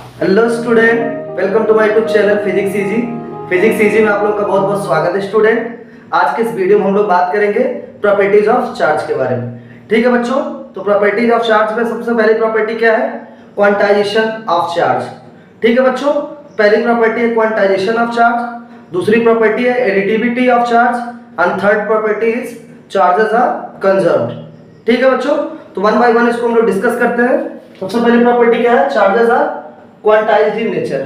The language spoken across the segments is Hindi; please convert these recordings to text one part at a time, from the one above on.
Hello student, welcome to my YouTube channel physics easy. Physics easy में आप लोगों का बहुत बहुत स्वागत है स्टूडेंट। आज के इस वीडियो में हम लोग बात करेंगे प्रॉपर्टीज ऑफ चार्ज के बारे में। ठीक है बच्चों, तो प्रॉपर्टीज ऑफ चार्ज में सबसे पहली प्रॉपर्टी क्या है? Quantization of charge. ठीक है बच्चों, पहली प्रॉपर्टी है क्वांटाइजेशन ऑफ चार्ज, दूसरी प्रॉपर्टी है additivity of charge and third property is charges are conserved. ठीक है बच्चों, तो वन बाय वन इसको हम लोग डिस्कस करते हैं। सबसे पहली प्रॉपर्टी क्या है? Charges are quantized in nature.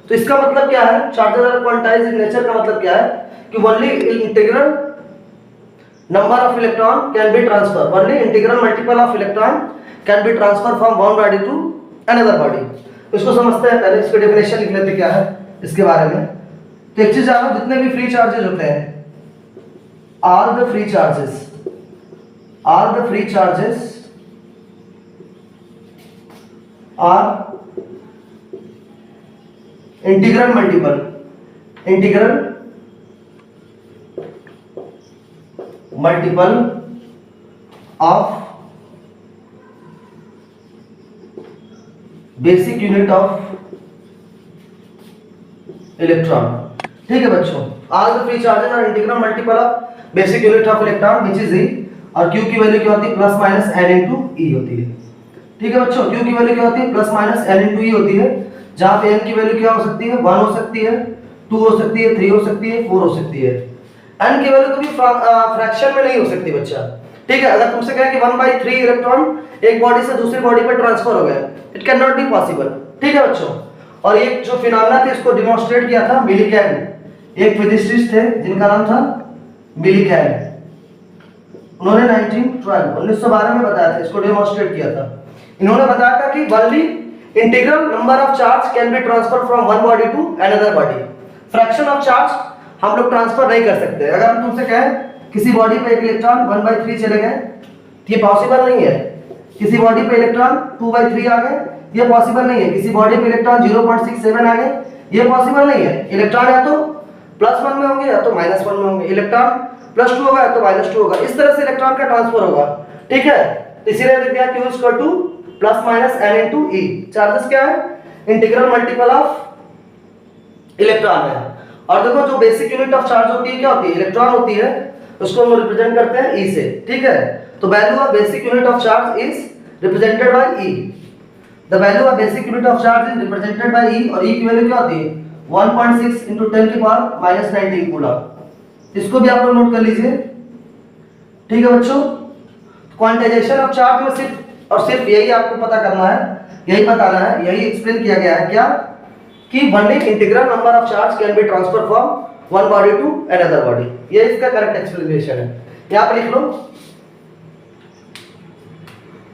तो इसका मतलब क्या है? Charges are quantized in nature का मतलब क्या है कि only integral number of electron can be transfer, only integral multiple of electron can be transfer from one body to another body. इसको समझते हैं, पहले इसकी डेफिनेशन लिख लेते क्या है इसके बारे में। तो एक चीज जानो, जितने भी फ्री चार्जेस होते हैं are the free charges are integral multiple of basic unit of electron. ठीक है बच्चों, are the free charges are integral multiple of basic unit of electron which is E, और क्यू की वैल्यू क्या होती है? Plus minus N into E होती है। ठीक है बच्चों, क्यू की वैल्यू क्या होती है? Plus minus N into E होती है, जहां पे n की वैल्यू क्या हो सकती है? 1 हो सकती है, 2 हो सकती है, 3 हो सकती है, 4 हो सकती है। n की वैल्यू कभी फ्रैक्शन में नहीं हो सकती बच्चा। ठीक है, अगर तुमसे कहे कि 1/3 इलेक्ट्रॉन एक बॉडी से दूसरी बॉडी पर ट्रांसफर हो गया, it can not be possible. ठीक है बच्चों, और एक जो फिनोमेना थे इसको डिमॉन्स्ट्रेट किया था मिलीकैन, एक फिजिसिस्ट थे जिनका नाम था मिलीकैन। उन्होंने 1912 में बताया था, इसको डिमॉन्स्ट्रेट किया था। इन्होंने बताया था कि only integral number of charge can be transfer from one body to another body. Fraction of charge हम लोग ट्रांसफर नहीं कर सकते। अगर हम तुमसे कहें किसी बॉडी पे एक इलेक्ट्रॉन 1/3 चले गए, ये पॉसिबल नहीं है। किसी बॉडी पे इलेक्ट्रॉन 2/3 आ गए, ये पॉसिबल नहीं है। किसी बॉडी पे इलेक्ट्रॉन 0.67 आ गए, ये पॉसिबल नहीं है। इलेक्ट्रॉन या तो +1 में होंगे या तो -1 में होंगे। इलेक्ट्रॉन +2 होगा या तो -2 होगा। इस तरह से इलेक्ट्रॉन का ट्रांसफर होगा। ठीक है, इसीलिए लिख दिया q equal to plus minus n into E. Charges क्या है? इंटीग्रल मल्टीपल ऑफ इलेक्ट्रॉन है। और देखो, जो बेसिक यूनिट ऑफ चार्ज होती है क्या होती है? इलेक्ट्रॉन होती है, उसको हम रिप्रेजेंट करते हैं ई से। ठीक है, तो value of basic unit of charge is represented by E. The value of basic unit of charge is represented by E, और ई की वैल्यू क्या होती है? 1.6 × 10⁻⁻19 कूलम। इसको भी आप लोग नोट कर लीजिए। ठीक है बच्चों, क्वांटाइजेशन ऑफ चार्ज में सिर्फ और सिर्फ यही आपको पता करना है, यही बताना है, यही एक्सप्लेन किया गया है क्या कि only integral number of charge can be transfer from one body to another body. ये इसका करेक्ट एक्सप्लेनेशन है। यहां पे लिख लो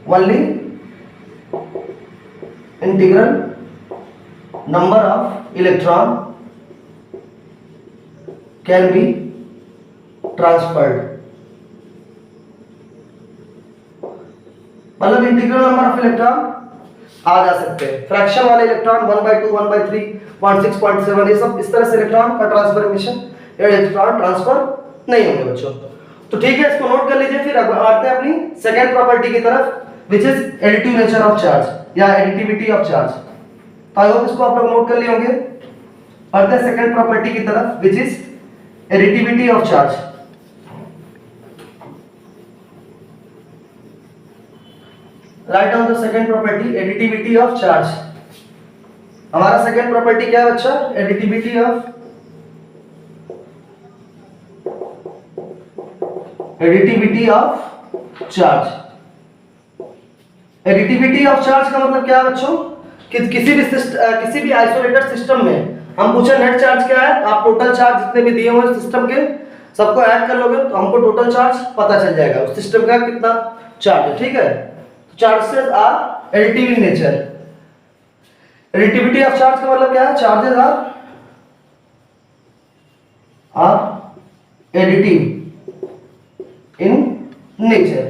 only integral number of electron can be transferred, मतलब इंटीग्रल नंबर ऑफ इलेक्ट्रॉन आ जा सकते हैं। फ्रैक्शन वाले इलेक्ट्रॉन 1/2, 1/3, 0.6, 0.7 ये सब इस तरह से इलेक्ट्रॉन का ट्रांसफॉर्मेशन या इलेक्ट्रॉन ट्रांसफर नहीं होंगे बच्चों। तो ठीक है, इसको नोट कर लीजिए। फिर आते हैं अपनी सेकंड प्रॉपर्टी की तरफ, which is additive nature of charge या एडिटिविटी ऑफ चार्ज। तो आई होप इसको आप लोग नोट कर लिए होंगे। आते हैं सेकंड प्रॉपर्टी की तरफ, which is additivity of charge. Write down the second property, additivity of charge. हमारा सेकंड प्रॉपर्टी क्या है बच्चा? Additivity of charge. Additivity of charge का मतलब क्या है बच्चों? कि किसी भी आइसोलेटेड सिस्टम में हम पूछे नेट चार्ज क्या है, आप टोटल चार्ज जितने भी दिए हुए सिस्टम के सबको ऐड कर लोगे तो हमको टोटल चार्ज पता चल जाएगा उस सिस्टम का कितना चार्ज है। ठीक है, charges are additive in nature. Additivity of charge का मतलब क्या है? Charges are additive in nature.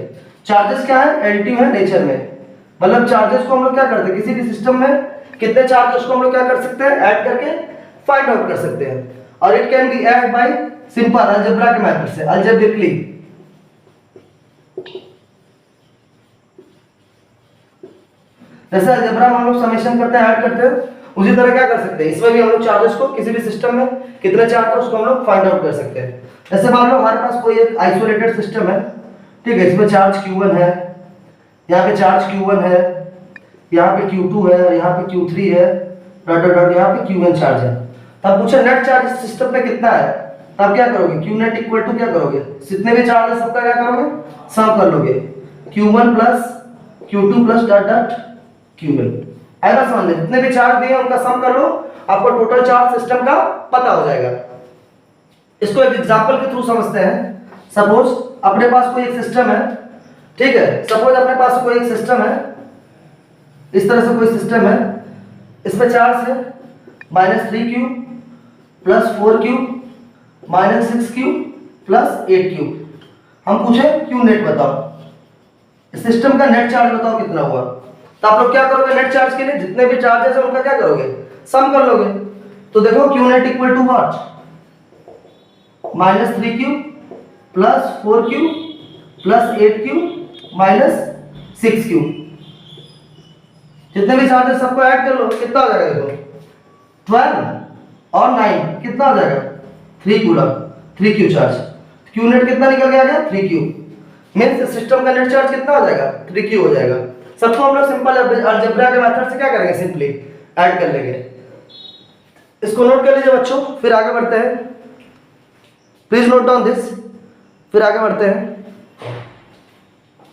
Charges क्या है? एडिटिव है नेचर में। मतलब चार्जेस को हम लोग क्या करते हैं, किसी भी सिस्टम में कितने चार्ज उसको हम लोग क्या कर सकते हैं? ऐड करके फाइंड आउट कर सकते हैं। और it can be add by simple algebra के मेथड से, अलजेब्रिकली। जैसे अलजेब्रा में हम लोग समेशन करते हैं, ऐड करते हैं, उसी तरह क्या कर सकते हैं इसमें भी हम लोग चार्जेस को किसी भी सिस्टम में कितने चार्ज है उसको हम लोग फाइंड आउट कर सकते हैं। जैसे मान लो हमारे पास कोई एक आइसोलेटेड सिस्टम है, ठीक है, इसमें चार्ज Q1 है, यहाँ पे चार्ज Q1 है, यहाँ पे Q2 है, यहाँ पे Q3 है, डॉट डॉट डॉट, यहाँ पे Q1 चार्ज है। तब पूछे नेट चार्ज सिस्टम पे कितना है, तब क्या करोगे, Q नेट इक्वल टू क्या करोगे, जितने भी चार्ज है सबका क्या करोगे, सम कर लोगे, Q1 plus Q2 plus dot dot Q1। ऐसा समझ लें, जितने भी चार्ज दिए उनका सम कर लो, आपको टोटल चार्ज सिस्टम का पता हो जाएगा। इसको एक एग्जांपल के थ्रू समझते हैं। सपोज अपने पास कोई एक सिस्टम है, ठीक है, सपोज अपने पास कोई एक सिस्टम है, इस तरह से कोई सिस्टम है, इसमें चार्ज है -3Q plus 4Q minus 6Q plus 8Q। हम पूछे Q नेट बताओ, इस सिस्टम का नेट चार्ज बताओ कितना हुआ। तो आप लोग क्या करोगे, नेट चार्ज के लिए जितने भी चार्जेस है उनका क्या करोगे, सम कर लोगे। तो देखो Q net equal to what, -3Q plus 4Q plus 8Q minus 6Q। जितने भी चार्जेस सबको ऐड कर लो, कितना हो जाएगा, देखो 12 और 9 कितना हो जाएगा, 3 coulomb, 3Q charge. Q net कितना निकल के आ गया, 3Q। मींस सिस्टम का नेट चार्ज कितना हो जाएगा, 3Q हो जाएगा। सबको हम लोग सिंपल अलजेब्रा के मेथड से क्या करेंगे, सिंपली ऐड कर लेंगे। इसको नोट कर लीजिए बच्चों, फिर आगे बढ़ते हैं। प्लीज नोट डाउन दिस, फिर आगे बढ़ते हैं,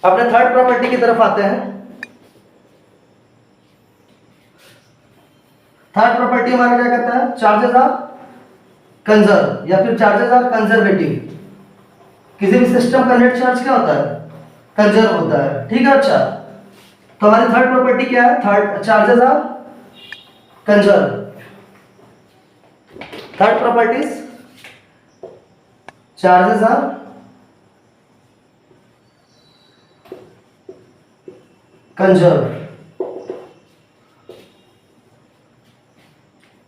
अपने थर्ड प्रॉपर्टी की तरफ आते हैं। थर्ड प्रॉपर्टी हमारा क्या कहता है, चार्जेस आर कंजर्व या फिर चार्जेस आर कंजर्वेटिव। किसी भी सिस्टम का नेट चार्ज क्या होता है, कंजर्व होता है, ठीक है। अच्छा, तो हमारी थर्ड प्रॉपर्टी क्या है, third charges are conserve. Third properties, charges are conserve.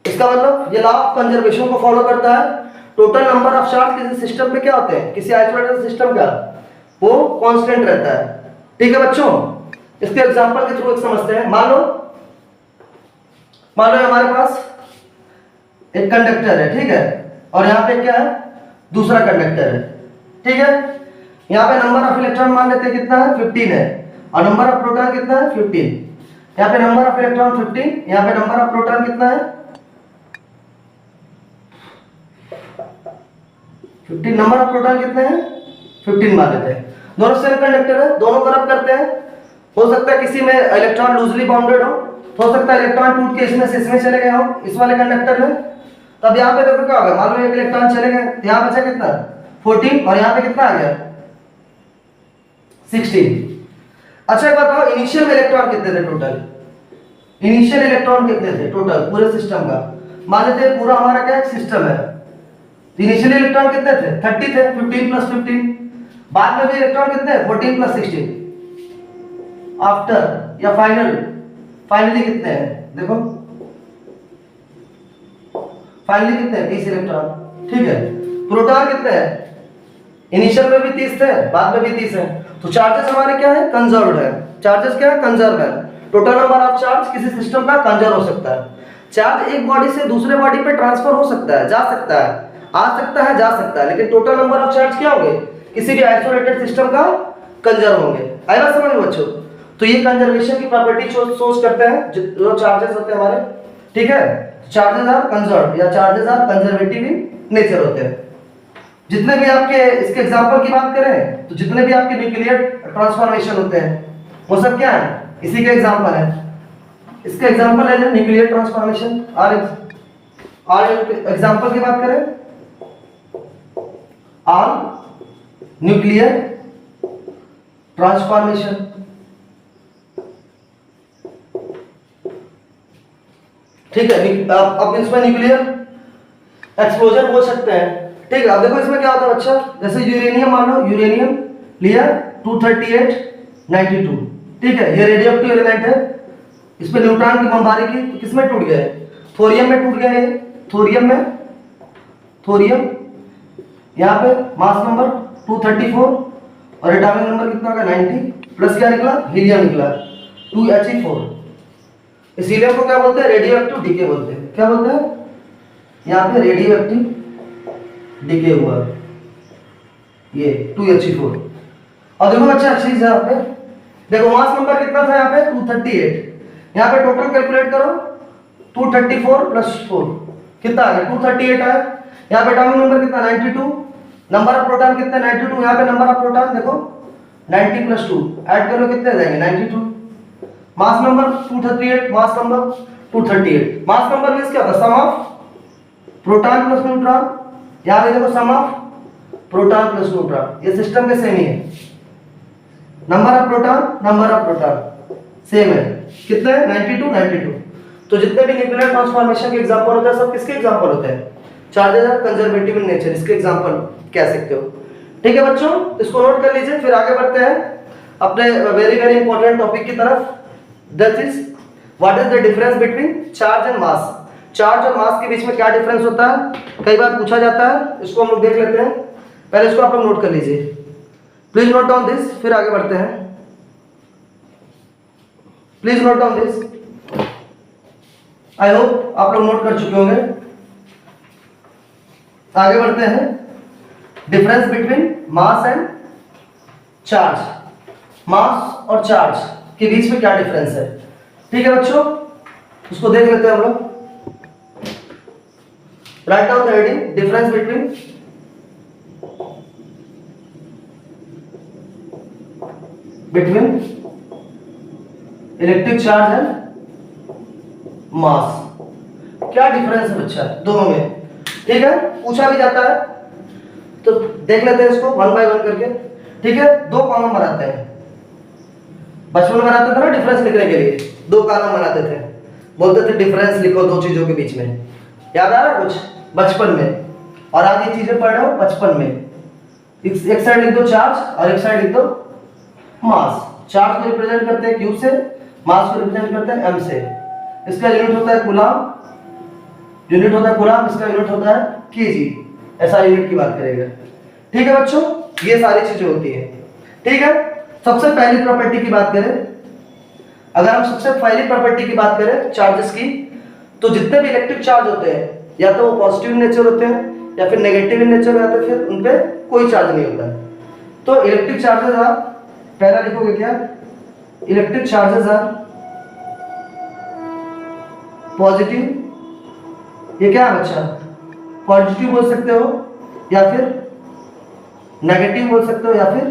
इसका मतलब ये लॉ ऑफ कंजर्वेशन को फॉलो करता है। टोटल नंबर ऑफ चार्ज किसी सिस्टम पे क्या होते हैं, किसी आइसोलेटेड सिस्टम का, वो कांस्टेंट रहता है, ठीक है बच्चों। इसके एग्जांपल के थ्रू एक समझते हैं। मान लो हमारे पास एक कंडक्टर है, ठीक है, और यहाँ पे क्या है, दूसरा कंडक्टर है, ठीक है। यहाँ पे नंबर ऑफ इलेक्ट्रॉन मान लेते हैं कितना है, 15 है, और नंबर ऑफ प्रोटॉन कितना है, 15। यहाँ पे नंबर ऑफ इलेक्ट्रॉन 15, यहाँ पे नंबर ऑफ प्रोटॉन कितना है, 15। नंबर ऑफ प्रोटॉन कितने हैं, 15 मान लेते हैं। दोनों सेम कंडक्टर है, दोनों तरफ करते हैं। हो सकता है किसी में इलेक्ट्रॉन लूजली बाउंडेड हो सकता है इलेक्ट्रॉन टूट के इसमें से इसमें चले गए हो, इस वाले कंडक्टर में। तब यहाँ पे देखो क्या होगा, मान लो एक इलेक्ट्रॉन चले गए, तो यहाँ बचा कितना, 14, और यहाँ पे कितना आ गया, 16। अच्छा एक बताओ, इनिशियल में इलेक्ट्रॉन कितने थे टोटल, इनिशियल इलेक्ट्रॉन कितने थे टोटल पूरे सिस्टम का। मान लेते हैं पूरा हमारा क्या सिस्टम है, इनिशियल इलेक्ट्रॉन कितने थे, 30 थे, 15 प्लस 15। बाद में भी इलेक्ट्रॉन कितने, 14 प्लस 16। आफ्टर या फाइनली कितने हैं, देखो फाइनली कितने हैं, 30 इलेक्ट्रॉन, ठीक है। प्रोटॉन कितने हैं, इनिशियल में भी 30 थे, बाद में भी 30 है। तो चार्जेस हमारे क्या है, कंजर्व्ड है। चार्जेस क्या है, कंजर्व है। टोटल नंबर ऑफ चार्ज किसी सिस्टम का कंजर्व हो सकता है। चार्ज एक बॉडी से दूसरे बॉडी पे ट्रांसफर हो सकता है, जा सकता है, आ सकता है, जा सकता है, लेकिन टोटल नंबर ऑफ चार्ज क्या होंगे, किसी भी आइसोलेटेड सिस्टम का कंजर्व होंगे। आया समझ में बच्चों। तो ये कंजर्वेशन की प्रॉपर्टी सोच करते हैं जो चार्जेस होते हैं हमारे, ठीक है। चार्जेस आर कंजर्व या charges are conservative in nature होते हैं। जितने भी आपके इसके एग्जांपल की बात करें तो जितने भी आपके न्यूक्लियर ट्रांसफॉर्मेशन होते हैं वो सब क्या है, इसी के एग्जांपल है। इसका एग्जांपल है न्यूक्लियर ट्रांसफॉर्मेशन। और एग्जांपल की बात करें, ऑल न्यूक्लियर ट्रांसफॉर्मेशन, ठीक है। अब इसमें न्यूक्लियर एक्सप्लोजन बोल सकते हैं, ठीक है। अब देखो इसमें क्या होता है बच्चा, जैसे यूरेनियम मान लो, यूरेनियम लिया 23892, ठीक है, ये रेडियोएक्टिव एलिमेंट है। इस पे न्यूट्रॉन की बमबारी की तो किसमें टूट गया, थोरियम में टूट गया है। थोरियम यहाँ पे मास नंबर 234 और एटॉमिक नंबर कितना होगा 90, प्लस क्या निकला, हीलियम निकला 2He4, इसीलिए हमको क्या बोलते हैं, रेडियो एक्टिव डीके बोलते हैं। क्या बोलते हैं, यहाँ पे रेडियो एक्टिव डीके हुआ ये 2He4। और देखो अच्छा चीज है यहाँ पे, देखो मास नंबर कितना था यहाँ पे 238, यहाँ पे टोटल कैलकुलेट करो 234 प्लस 4 कितना आ गया 238 आया। यहाँ पे एटॉमिक नंबर कितना 92, नंबर ऑफ प्रोटॉन कितना 92, यहाँ पे नंबर ऑफ प्रोटॉन देखो 90 प्लस 2 ऐड करो कितने जाएंगे 92। Mass number 238, mass number 238, mass number means क्या होता है, सम ऑफ प्रोटॉन प्लस न्यूट्रॉन। यहाँ पे देखो सम ऑफ प्रोटॉन प्लस न्यूट्रॉन, ये सिस्टम के सेम ही है। नंबर ऑफ प्रोटॉन सेम है, कितने 92 92। तो जितने भी न्यूक्लियर ट्रांसफॉर्मेशन के एग्जांपल होते हैं सब किसके एग्जांपल होते हैं, charges are conservative in nature, इसके एग्जांपल कह सकते हो। ठीक है बच्चों, इसको नोट कर लीजिए, फिर आगे बढ़ते हैं अपने वेरी इंपॉर्टेंट टॉपिक की तरफ। That is what is the difference between charge and mass. Charge और मास के बीच में क्या डिफरेंस होता है, कई बार पूछा जाता है, इसको हम लोग देख लेते हैं। पहले इसको आप लोग नोट कर लीजिए, प्लीज नोट डाउन दिस, फिर आगे बढ़ते हैं। Please note down this, I hope आप लोग नोट कर चुके होंगे। आगे बढ़ते हैं, difference between mass and charge. Mass और चार्ज के बीच में क्या डिफरेंस है, ठीक है बच्चों, उसको देख लेते हैं हम लोग। Write down the heading, difference between electric charge and mass. क्या डिफरेंस है बच्चा दोनों में, ठीक है, पूछा भी जाता है। तो देख लेते हैं इसको वन बाय वन करके। ठीक है, दो कॉलम बनाते हैं, बचपन में बनाते थे ना डिफरेंस लिखने के लिए, दो कॉलम बनाते थे, बोलते थे डिफरेंस लिखो दो चीजों के बीच में। याद आ रहा है कुछ बचपन में, और आज ये चीजें पढ़ रहे हो बचपन में। एक साइड लिख दो चार्ज और एक साइड लिख दो मास। चार्ज को रिप्रेजेंट करते हैं क्यू से, मास को रिप्रेजेंट करते हैं एम से। इसका यूनिट होता है कूलम, यूनिट होता है कूलम, इसका यूनिट होता है केजी। ऐसा यूनिट की बात करेगा। ठीक है बच्चों, ये सारी चीजें होती हैं। ठीक है, सबसे पहली प्रॉपर्टी की बात करें, अगर हम सबसे पहली प्रॉपर्टी की बात करें चार्जेस की, तो जितने भी इलेक्ट्रिक चार्ज होते हैं या तो वो पॉजिटिव नेचर होते हैं या फिर नेगेटिव नेचर होते हैं, फिर उन पे कोई चार्ज नहीं होता है। तो इलेक्ट्रिक चार्जेस आर, पहला लिखोगे क्या, इलेक्ट्रिक चार्जेस आर पॉजिटिव। ये क्या है बच्चा, पॉजिटिव बोल सकते हो या फिर नेगेटिव बोल सकते हो या फिर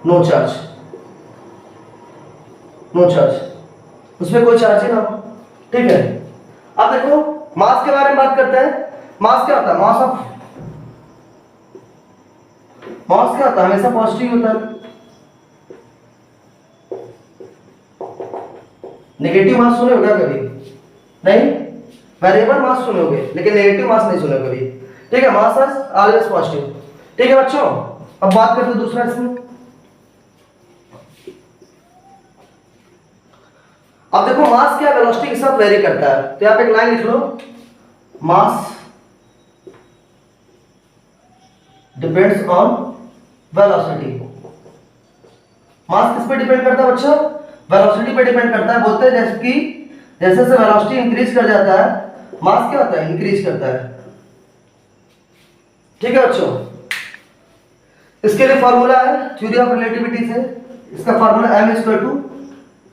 नो चार्ज। नो चार्ज, उसमें कोई चार्ज ही ना हो। ठीक है, अब देखो मास के बारे में बात करते हैं। मास क्या होता है, मास क्या होता है, हमेशा पॉजिटिव होता है। नेगेटिव मास सुने होगा कभी नहीं, वेरिएबल मास सुने होगे लेकिन नेगेटिव मास नहीं सुने कभी। ठीक है, मास इज ऑलवेज पॉजिटिव। ठीक है बच्चों, अब बात करते हैं दूसरा इसमें। अब देखो मास क्या वेलोसिटी के साथ वेरी करता है, तो यहां पे एक लाइन लिख लो, मास डिपेंड्स ऑन वेलोसिटी। मास किस पे डिपेंड करता है बच्चा, वेलोसिटी पे डिपेंड करता है। बोलते हैं जैसे कि जैसे जैसे वेलोसिटी इंक्रीज कर जाता है, मास क्या होता है, इंक्रीज करता है। ठीक है बच्चों, इसके लिए फॉर्मूला है थ्योरी ऑफ रिलेटिविटी से, इसका formula m equal to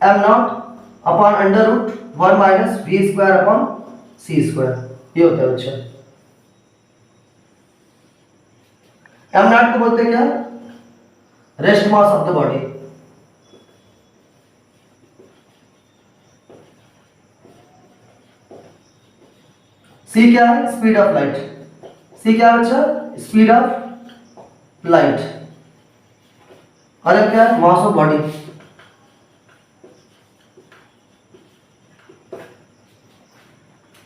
m0 upon under root 1 minus v square upon c square, ये होता है बच्चा। m0 को बोलते हैं क्या, rest mass of the body. c क्या है, स्पीड ऑफ लाइट। c क्या है बच्चा, स्पीड ऑफ लाइट। और अब क्या है, मास ऑफ बॉडी।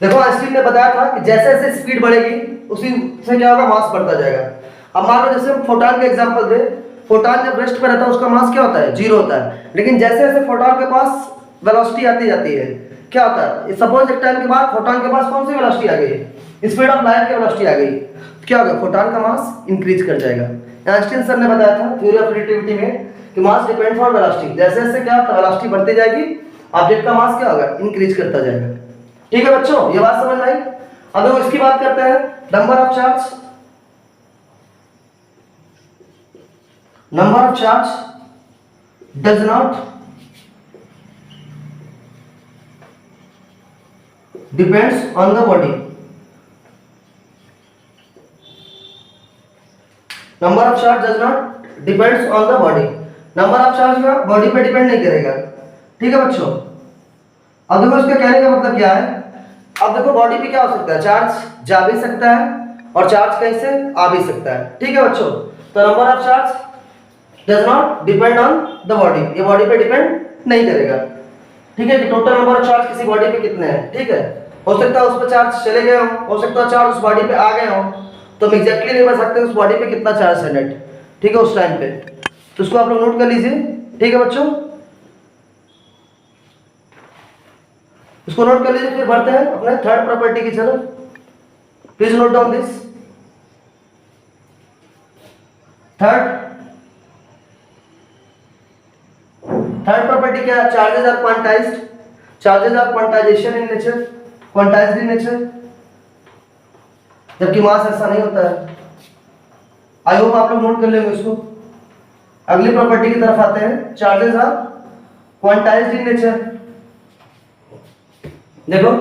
देखो आइंस्टीन ने बताया था कि जैसे जैसे स्पीड बढ़ेगी उसी से क्या होगा, मास बढ़ता जाएगा। अब मान लो जैसे हम फोटॉन का एग्जांपल दे, फोटॉन जब रेस्ट पर रहता है उसका मास क्या होता है, जीरो होता है। लेकिन जैसे जैसे फोटॉन के पास वेलोसिटी आती जाती है, क्या होता है, सपोज एक टाइम के बाद फोटॉन के पास कौन सी वेलोसिटी आ गई, स्पीड ऑफ लाइट की वेलोसिटी आ गई, तो क्या होगा, फोटॉन का मास इंक्रीज कर जाएगा। आइंस्टीन सर ने बताया था थ्योरी ऑफ रिलेटिविटी में कि मास डिपेंड्स ऑन वेलोसिटी। जैसे जैसे क्या होता है, वेलोसिटी बढ़ती जाएगी ऑब्जेक्ट का मास क्या होगा, इंक्रीज करता जाएगा। ठीक है बच्चों, ये बात समझ में आई। अब देखो इसकी बात करते हैं, number of charge does not depends on the body. Number of charge does not depends on the body. Number of charge का बॉडी पे डिपेंड नहीं करेगा। ठीक है बच्चों, अब देखो इसका कहने का मतलब क्या है। अब देखो बॉडी पे क्या हो सकता है, चार्ज जा भी सकता है और चार्ज कहीं से आ भी सकता है। ठीक है बच्चों, तो number of charge does not depend on the body, ये बॉडी पे डिपेंड नहीं करेगा। ठीक है, कि टोटल नंबर ऑफ चार्ज किसी बॉडी पे कितने हैं। ठीक है, हो सकता है उस पर चार्ज चले गए हो सकता है चार्ज उस बॉडी पे आ गए हो, तो हम एग्जैक्टली नहीं बता सकते उस बॉडी पे कितना चार्ज है नेट। ठीक है, उस टाइम पे, तो उसको आप लोग नोट कर लीजिए। ठीक है बच्चों, इसको नोट कर लीजिए। फिर बढ़ते हैं अपने थर्ड प्रॉपर्टी की तरफ। Please note down this. Third property क्या है, charges are quantized, charges are quantization in nature, quantized in nature, जबकि मास ऐसा नहीं होता है। आई होप आप लोग नोट कर लेंगे इसको। अगली प्रॉपर्टी की तरफ आते हैं, charges are quantized in nature. देखो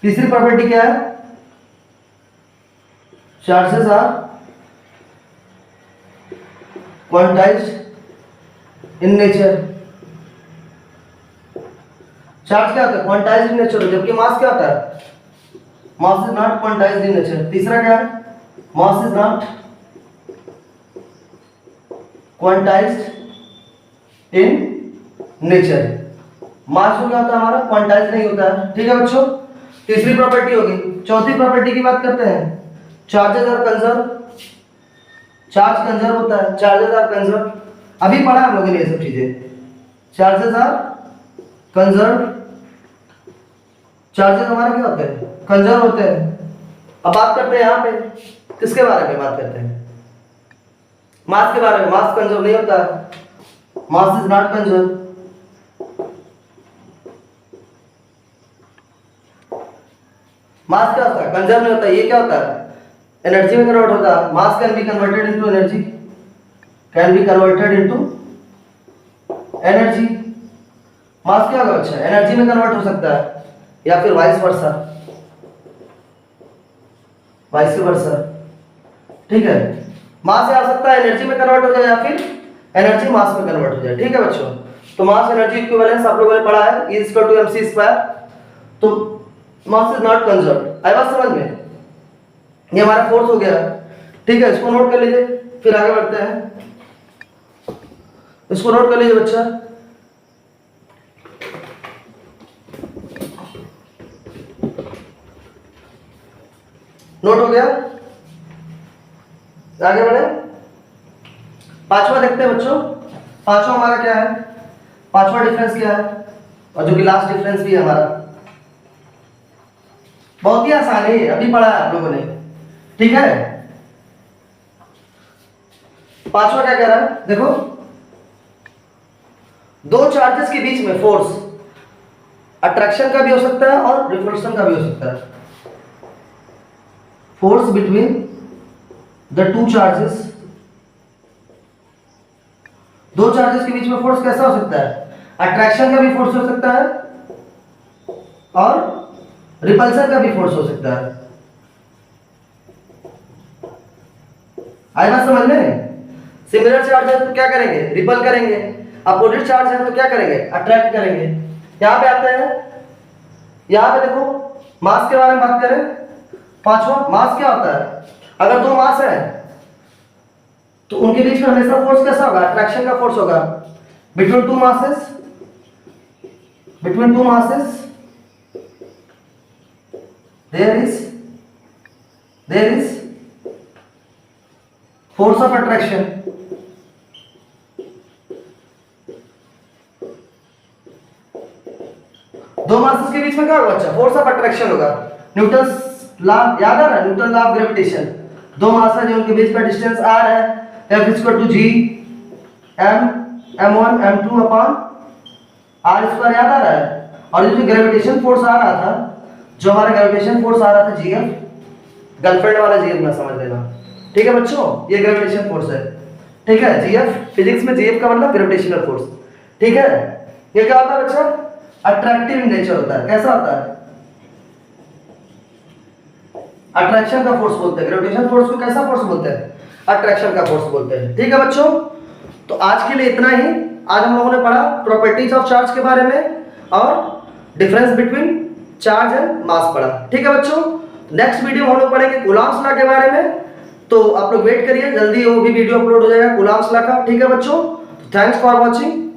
तीसरी प्रॉपर्टी क्या है, charges are quantized in nature. Charge क्या होता है, क्वांटाइज्ड इन नेचर, जबकि मास क्या होता है, mass is not quantized in nature. तीसरा क्या है, mass is not quantized in nature. Mass जो क्या होता है हमारा, क्वांटाइज नहीं होता है। ठीक है बच्चों, तीसरी प्रॉपर्टी होगी। चौथी प्रॉपर्टी की बात करते हैं, charges are conserve, charge conserve होता है, चार्जेस आर कंजर्व। अभी पढ़ा हम लोगों ने ये सब चीजें। चार्जेस आर कंजर्व, चार्जेस हमारे क्या होते हैं, कंजर्व होते हैं। अब बात करते हैं यहाँ पे किसके बारे में बात करते हैं, मास के बारे में। मास कंजर्व नहीं होता, मास इज नॉट कंजर्व। मास क्या होता है, कंजर्व नहीं होता। ये क्या होता है, एनर्जी में कन्वर्ट होता है। Mass can be converted into energy, can be converted into energy. Mass क्या होगा, अच्छा एनर्जी में कन्वर्ट हो सकता है, या फिर वाइस वर्सा, वाइस वर्सा। ठीक है, मास आ सकता है एनर्जी में कन्वर्ट हो जाए या फिर एनर्जी मास में कन्वर्ट हो जाए। ठीक है बच्चों, तो मास एनर्जी इक्विवेलेंस आप लोगों ने पढ़ा है, E = mc²। तो मास इज नॉट कंजर्व्ड। आई बात समझ में, ये हमारा फोर्थ हो गया। ठीक है, इसको नोट कर लीजिए, फिर आगे बढ़ते हैं। इसको नोट कर लीजिए बच्चा। नोट हो गया, आगे बढ़े। पांचवा देखते हैं बच्चों। पांचवा हमारा क्या है, पांचवा डिफरेंस क्या है, और जो कि लास्ट डिफरेंस भी है हमारा। बहुत ही आसान है, अभी पढ़ा है आप लोगों ने। ठीक है, पांचवा क्या कह रहा है, देखो दो चार्जेस के बीच में फोर्स अट्रैक्शन का भी हो सकता है और रिपल्शन का भी हो सकता है। Force between the two charges, दो चार्जेस के बीच में फोर्स कैसा हो सकता है, अट्रैक्शन का भी फोर्स हो सकता है और रिपल्सन का भी फोर्स हो सकता है। आई बात समझ में। सिमिलर चार्ज है तो क्या करेंगे, रिपल करेंगे। अपोजिट चार्ज है तो क्या करेंगे, अट्रैक्ट करेंगे। यहां पे आते हैं, यहां पे देखो मास के बारे में बात करें। पांचवा, मास क्या होता है, अगर दो मास है तो उनके बीच में हमेशा फोर्स कैसा होगा, अट्रैक्शन का फोर्स होगा। Between two masses, between two masses there is force of attraction। दो मासेस के बीच में क्या होगा, अच्छा फोर्स ऑफ अट्रैक्शन होगा। न्यूटन लॉ याद है ना, न्यूटन लॉ ऑफ ग्रेविटेशन। दो मास है जो उनके बीच का डिस्टेंस r है, F = g m m1 m2 upon r² याद आ रहा है। और जो ग्रेविटेशन फोर्स आ रहा था, जो हमारा ग्रेविटेशन फोर्स आ रहा था जीएफ, गर्लफ्रेंड वाला जीएफ ना समझ लेना, ठीक है बच्चों, ये ग्रेविटेशन फोर्स है, ठीक है। जीएफ फिजिक्स में जीएफ का मतलब ग्रेविटेशनल फोर्स, ठीक है। ये क्या होता है बच्चा, अट्रैक्टिव नेचर होता है। कैसा होता है, अट्रैक्शन का फोर्स बोलते हैं। ग्रेविटेशन फोर्स को कैसा फोर्स बोलते हैं, अट्रैक्शन का फोर्स बोलते हैं, ठीक है बच्चों। तो आज के लिए इतना ही। आज हम लोगों ने पढ़ा प्रॉपर्टीज ऑफ चार्ज के बारे में और difference between charge and mass पढ़ा, ठीक है बच्चों। नेक्स्ट वीडियो हम लोग पढ़ेंगे कूलॉम्स लॉ के बारे में, तो आप लोग वेट करिए, जल्दी वो भी वीडियो अपलोड हो जाएगा कूलॉम्स लॉ का, ठीक है बच्चों। Thanks for watching.